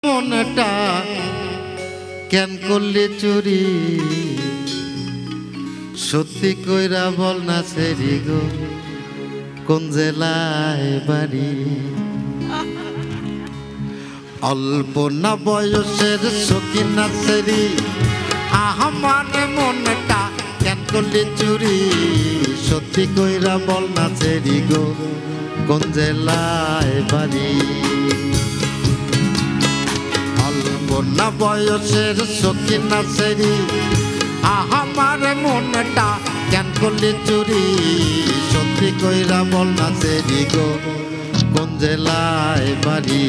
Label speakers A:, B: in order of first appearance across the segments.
A: মনটা কেন করলি চুরি সত্যি কইরা বল না সেরি গো কোন জেলায় বাড়ি অল্প না বয়সের সকিনা সেরি আমার মনটা কেন করলি চুরি সত্যি কইরা বল না সেরি গো কোন জেলায় বাড়ি না বয়সের সকিনা সেরি আমার মনটা কেন করলি চুরি সত্যি কইরা বল না সেরি গো কোন জেলায় বাড়ি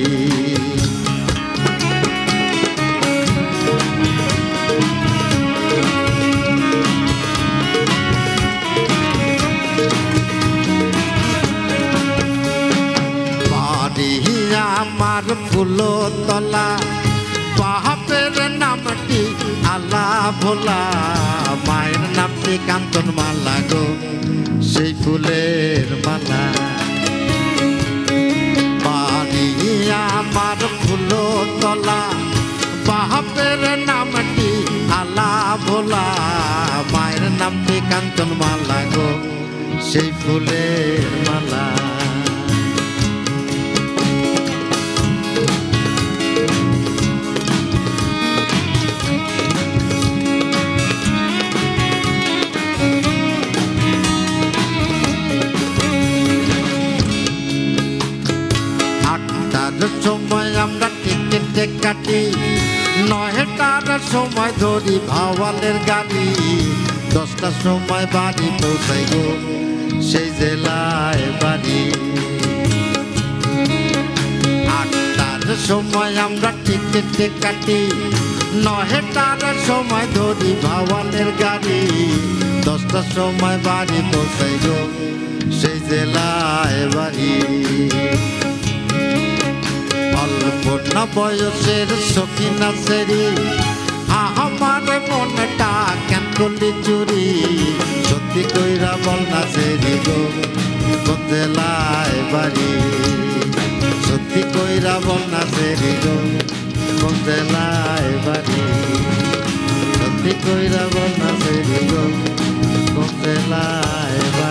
A: বাড়ি আমার ফুলতলা বাপের নামটি আলা ভোলা মায়ের নামটি কাঞ্চন মালা গো সেই ফুলের মালা বাড়ি আমার ফুলতলা বাপের নামটি আলা ভোলা মায়ের নামটি কাঞ্চন মালা গো সেই ফুলের মালা সময় আমরা টিকেটে কাটি 9টার সময় ধরি ভাওয়ালের গাড়ি 10টার সময় বাড়ি পৌঁছাই গো সেই জেলায় বাড়ি 8টার সময় আমরা টিকেটে কাটি 9টার সময় ধরি ভাওয়ালের গাড়ি 10টার সময় বাড়ি পৌঁছাই গো সেই জেলায় বাড়ি অল্প না বয়সের সকিনা সেরি আমার মনটা কেন করলি চুরি সত্যি কইরা বল না সেরি গো কোন জেলায় বাড়ি সত্যি কইরা বল না সেরি গো কোন জেলায় বাড়ি সত্যি কইরা বল না সেরি গো কোন জেলায় বাড়ি।